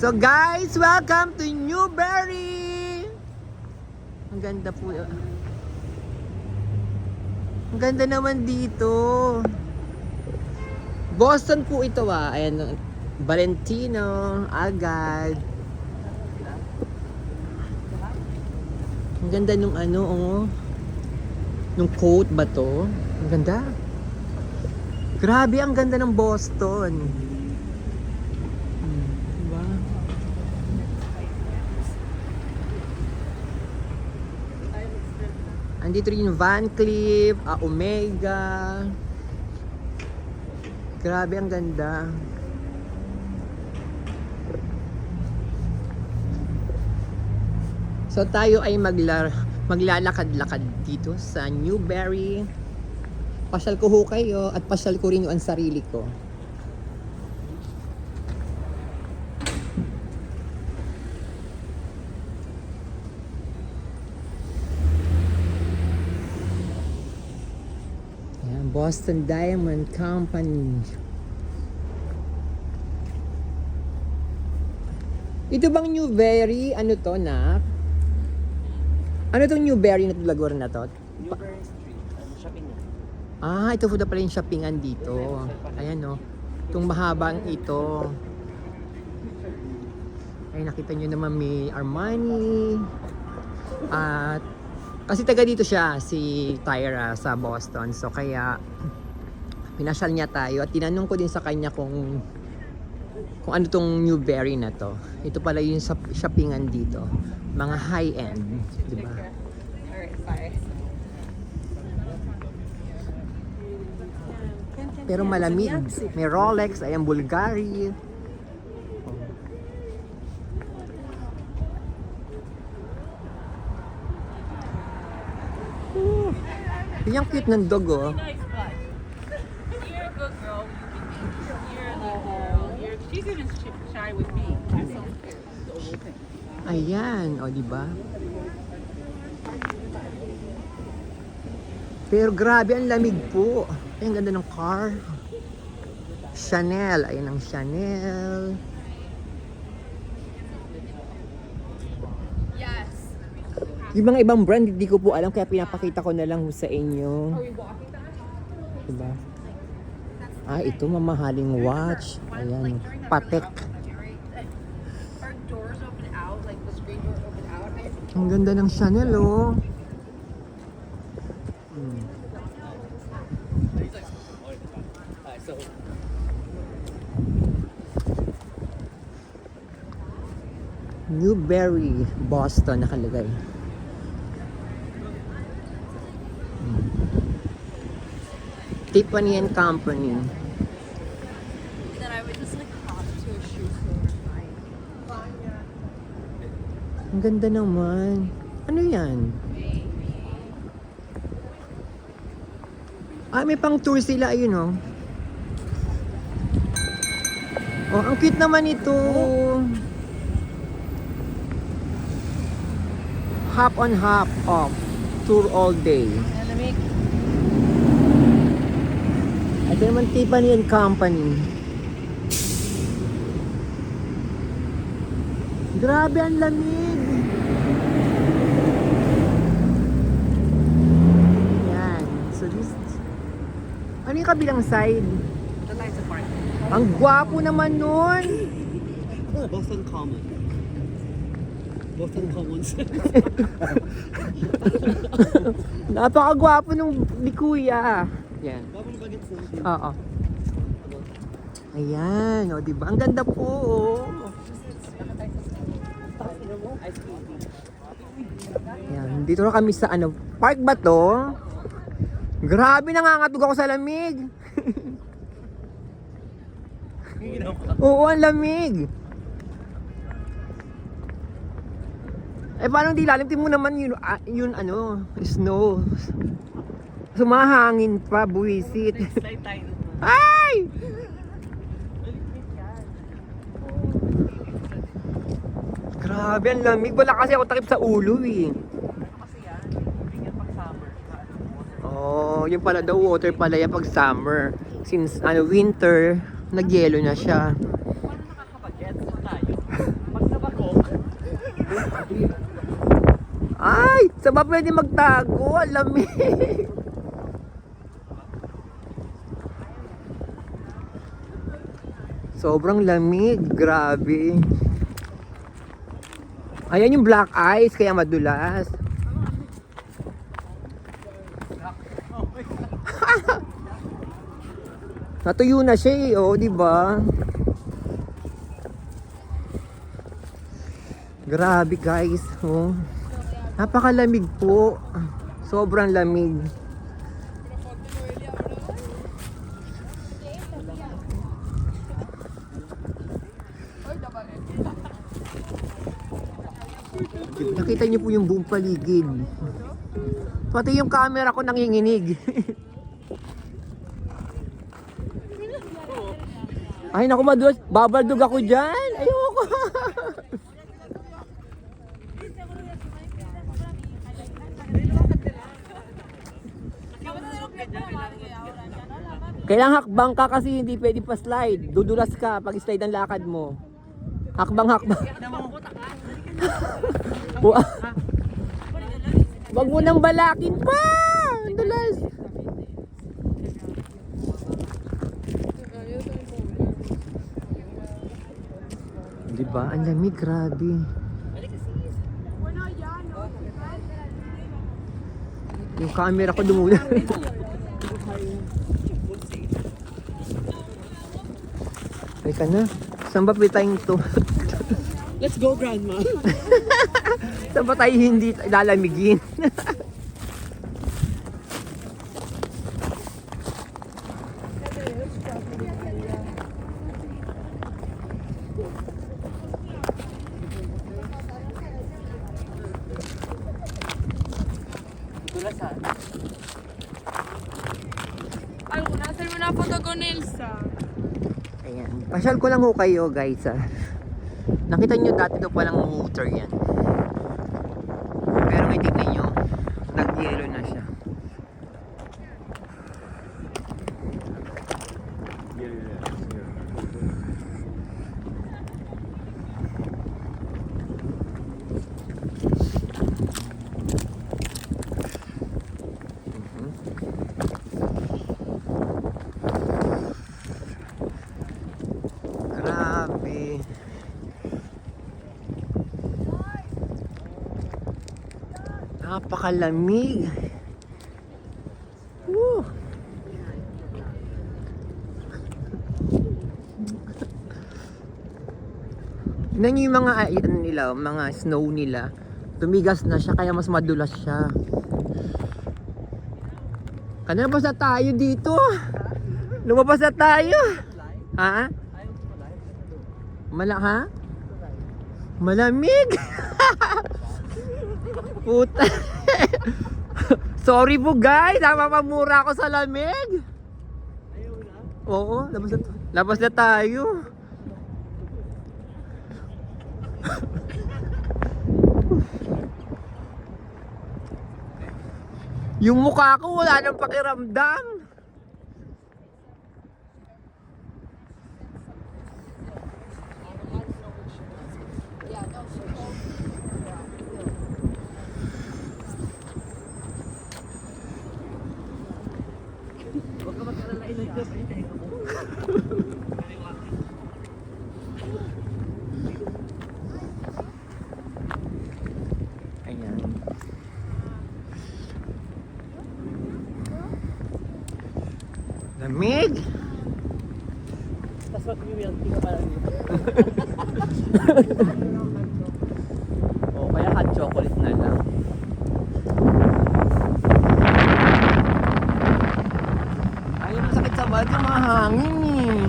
So guys, welcome to Newberry! Ang ganda po. Ang ganda naman dito. Boston po ito Ayan, Valentino, agad. Ang ganda nung nung coat ba to? Ang ganda. Grabe, ang ganda ng Boston. Diba? Andito rin yung Van Cleef, Omega. Grabe, ang ganda. So tayo ay maglalakad-lakad dito sa Newberry. Pasyal ko ho kayo at pasyal ko rin yung sarili ko. Ayan, Boston Diamond Company. Ito bang Newberry? Ano to, nak? Ano tong Newberry na lugar na to? Newberry Street, shopping na. Ito po na pala yung shoppingan dito. Ayan, no. Itong mahabang ito. Ay, nakita nyo naman may Armani. At kasi taga dito siya, si Tyra sa Boston. So kaya pinasyal niya tayo at tinanong ko din sa kanya kung ano tong Newberry na to. Ito pala yung shoppingan dito. Mga high-end, di ba? Pero malamig. May Rolex, ayan, Bulgari. Yung cute ng dog, oh. You're a good girl. You're a good girl. She's even shy with me. That's so cute. Ayan, o, di ba? Pero grabe, ang lamig po. Ay, ang ganda ng car. Chanel, ayan ang Chanel. Yes. Yung mga ibang brand, hindi ko po alam, kaya pinapakita ko na lang sa inyo. Diba? Ito, mamahaling watch. Ayan, Patek. Our doors open out, like the screen door open out. Ang ganda ng Chanel, oh. Newberry, Boston nakalagay. Tiffany & Company. Then I would just like pop to a shoe store and buy it. Ang ganda naman. Ano yan? May pang tour sila, ayun, oh. Oh, ang cute naman ito. Hop on, hop off. Tour all day. Ito naman Tiffany & Company. Grabe, ang lamig. Yan. So this... Ano yung kabilang side? The Lights Apart. Ang gwapo naman nun. Boston Common. Boston Commons. Napakagwapo nung ni Kuya. Yan. Bawal bagets na. Oo. Ayan, o, diba? Ang ganda po, oh. Ayan, dito na kami sa park ba to? Grabe, nangangatog ako sa lamig. Oo, ang lamig. Paano di lalim? Tingnan mo naman yun snow. Sumahangin pa, buwisit. Slide tayo. Ay! Grabe, ang lamig. Wala kasi ako takip sa ulo, eh. Kasi yan, bigyan pag summer. Oh, yung pala daw water pala yan pag summer. Since winter, nagyelo na siya. Paano nakakapag-gets tayo? Ay! Saan ba pwede magtago? Ang lamig! Sobrang lamig. Grabe. Ayan yung black ice, kaya madulas. Natuyo na siya eh, oh, di ba? Grabe guys, oh. Napakalamig po. Sobrang lamig. Nakita niyo po yung buong paligid. Pati yung camera ko nanginginig. Ay naku, madulas. Babaldog ako dyan. Ayoko. Kailangan hakbang ka kasi hindi pwede pa slide. Dudulas ka pag slide ang lakad mo. Hakbang. Wag mo nang balakin pa. Ang dulas. Diba? Ang lamig, grabe. Yung camera ko dumula. Ay ka na. Saan ba tayong to? Let's go, Grandma. Saan ba tayo hindi lalamigin? ¿Alguna hacerme una foto con Elsa? Ayan. Pasyal ko lang ho kayo guys ah. Nakita nyo dati ito palang motor yan. Pero ngayon tignan nyo, nag-yellow na siya. Grabe. Napakalamig. Woo. Tingnan nyo yung mga ano nila, mga snow nila. Tumigas na siya kaya mas madulas siya. Lumabas na tayo dito. Lumabas na tayo. Ha? Ha? Malamig. Puta. Sorry po guys, napapamura ako sa lamig. Oo, labas na tayo. Yung mukha ko wala nang pakiramdam. Ayan. Lamig. That's what we will think about it. O kaya hot chocolate na lang. Ay, masakit sa balat yung mga hangin eh.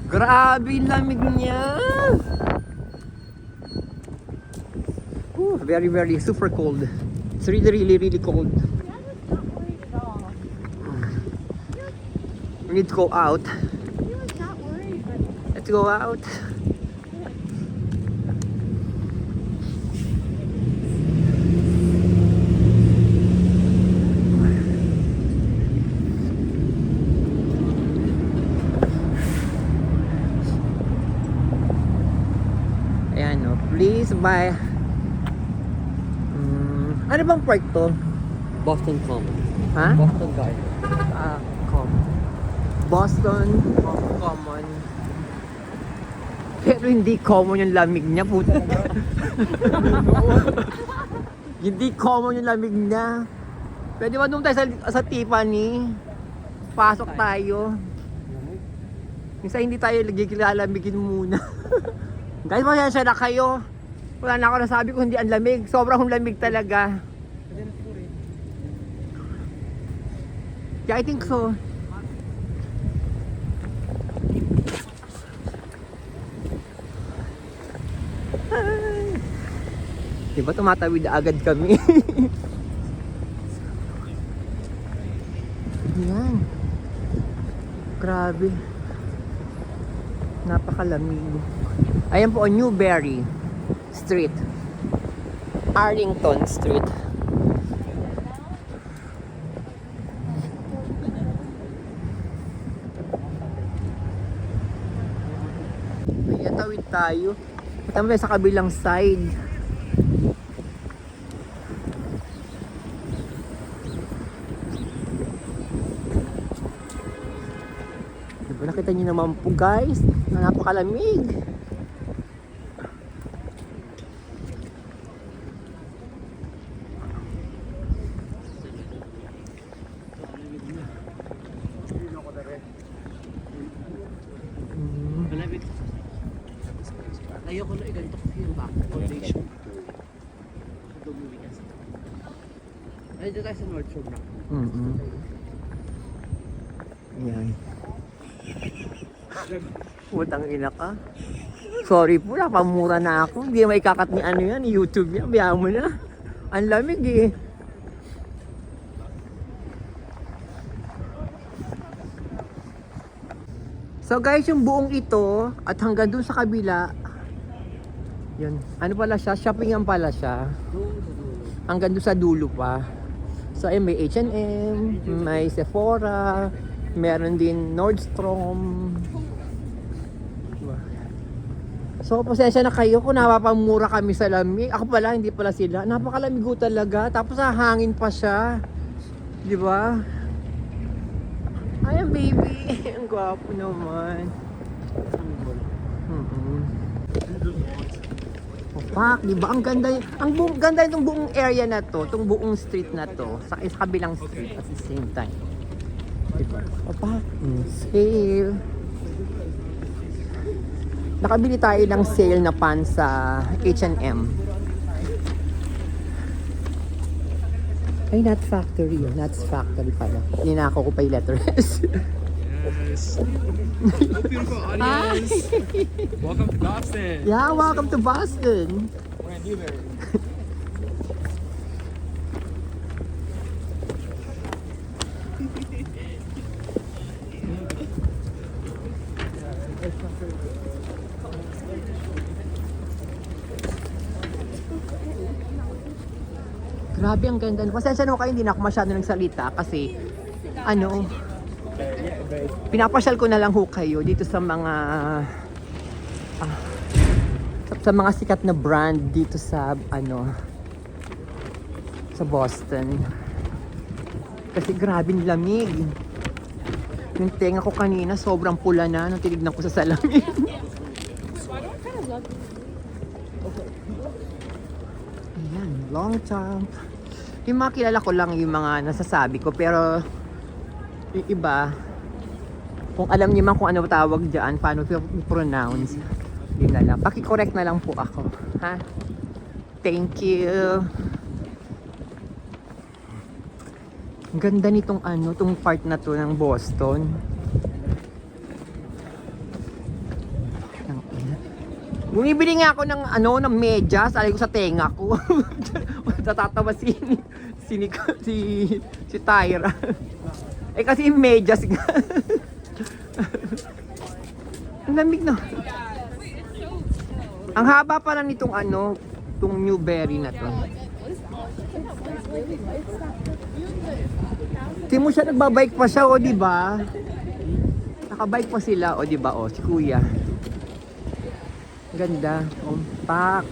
Grabe yung lamig niya. Ooh, very, very super cold. It's really, really, really cold. We need to go out. Let's go out. Please buy. Ano bang park to? Boston Common. Ha? Boston Garden. Boston Common. Pero hindi common yung lamig niya, puta. Hindi common yung lamig niya. Pwede ba doon tayo sa Tiffany? Pasok tayo. Minsan hindi tayo lalamigin muna. Guys, pasensya na kayo. Wala na ako nasabi kung hindi ang lamig. Sobrang lamig talaga. Yeah, I think so. Ay. Diba tumatawid na agad kami? Yan. Grabe. Napakalamig. Ayan po, Newberry Street. Arlington Street. Ayan, tawid tayo. Tama sa kabilang side. Diba, nakita niyo naman po guys, na napakalamig. Malamig. Ayoko na iganto ko yung back foundation. Dumuli kasi. Ay, dito tayo sa North Shore na. Yan. Putang ina ka. Sorry po, napamura na ako. Hindi na may kakat ni ano yan, YouTube yan. Biyahan mo na. Ang lamig eh. So guys, yung buong ito at hanggang dun sa kabila, yun. Ano pala siya? Shoppingan pala siya. Hanggang dun sa dulo pa. So ay may H&M, may Sephora, meron din Nordstrom. So pasensya na kayo kung napapamura kami sa lamig. Ako pala, hindi pala sila. Napakalamigo talaga. Tapos hangin pa siya. Di ba? Ayan baby. Ang gwapo naman. Oh, fuck, di ba? Ang ganda, ganda itong buong area na to, itong buong street na to, sa kabilang street at the same time. Diba? Oh, fuck. Sale. Nakabili tayo ng sale na pants sa H&M. Ay, not factory. Not factory pala. Ninako ko pa yung letter S. Yes. Hello, beautiful audience. Welcome to Boston. Yeah, welcome to Boston. We're in Newberry. Grabe, ang ganda. Pasensya na kayo, hindi na ako masyado nagsalita kasi ano, pinapasyal ko na lang ho kayo dito sa mga sa mga sikat na brand dito sa ano, sa Boston. Kasi grabe ang lamig. Yung tenga ko kanina sobrang pula na nung tinignan ko sa salamin. Ayan, long jump. Yung mga kilala ko lang yung mga nasasabi ko, pero yung iba, kung alam niyo man kung ano tawag dyan, paano i-pronounce, yun na lang. Paki-correct na lang po ako. Ha? Thank you. Ang ganda nitong ano, tong part na to ng Boston. Bumibili nga ako ng ano, ng medyas, alay ko sa tenga ko. Tatatawa si Tyra. Eh kasi yung medyas nga. Ang lamig na. Ang haba pa lang nitong ano, itong Newberry na to. Tingnan mo siya, nagbabike pa siya, o diba? Nakabike pa sila, o diba, o si kuya. Ganda, compact.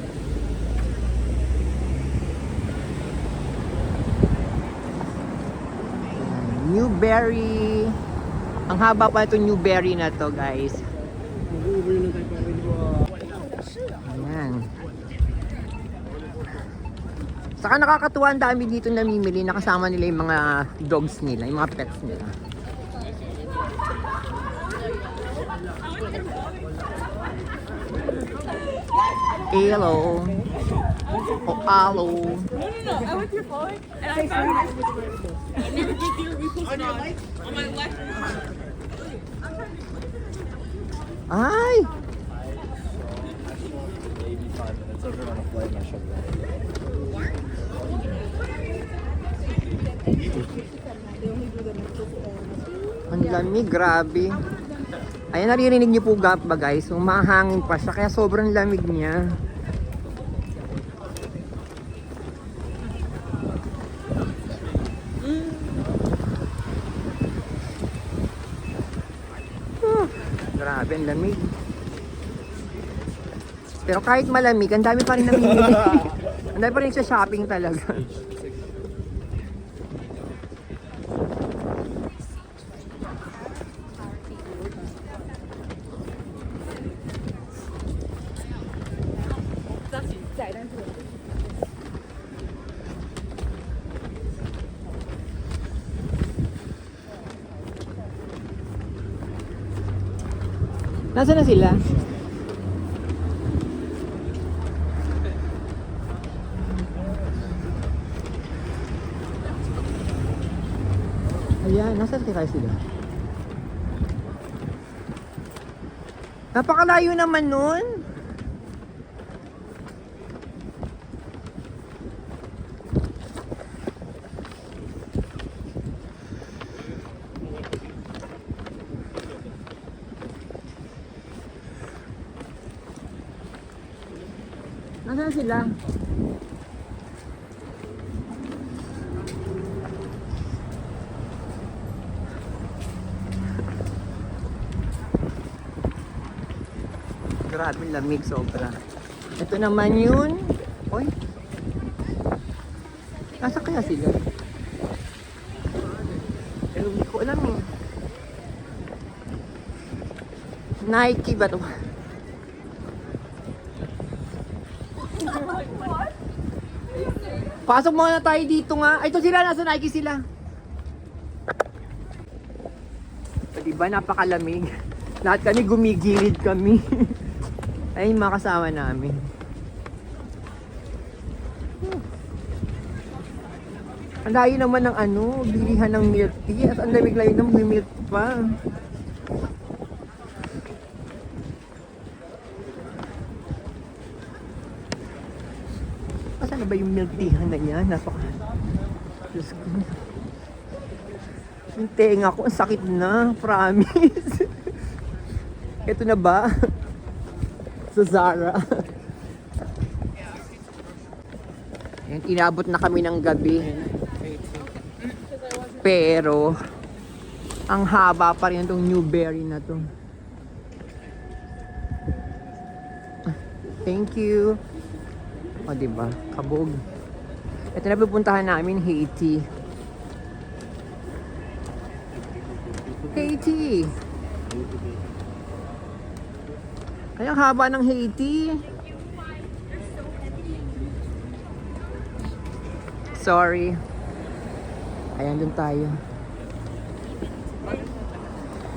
Newberry. Ang haba pa itong Newberry na to, guys. Ayan. Saka nakakatuwa, ang dami dito namimili. Nakasama nila yung mga dogs nila, yung mga pets nila. Hello. Oh, hello. No, I went through phone and I found I never did your repost on my left. Ay! Maybe 5 minutes over on a flight and I shut it Ang lamig, grabe. Ayan, naririnig niyo po ba guys? Humahangin pa siya, kaya sobrang lamig niya. Grabe, ang lamig. Pero kahit malamig, ang dami pa rin namimili. Ang dami pa rin sa shopping talaga. Nasaan na sila? Ayan, nasaan kaya sila? Napakalayo naman nun. Nasaan sila? Grabe lamig sobra. Ito naman yun. Oy. Nasa kaya sila? Pero hindi ko alam eh. Nike ba ito? Pasok muna tayo dito nga. Ay, ito sila. Nasa Nike sila. O, diba? Napakalamig. Lahat kami gumigilid kami. Ay, yung mga kasama namin. Ang layo naman ng bilihan ng milk tea. At ang lamig-layo ng milk pa. Saan na ba yung milk teahan na yan? Diyos ko. Yung tenga ko, ang sakit na. Promise. Ito na ba? Sa Zara. Ayan, inabot na kami ng gabi. Pero, ang haba pa rin itong Newberry na to. Thank you. O, diba? Kabog. Ito na pupuntahan namin, Haiti. Haiti! Ay, ang haba ng Haiti. Sorry. Ayan, dun tayo.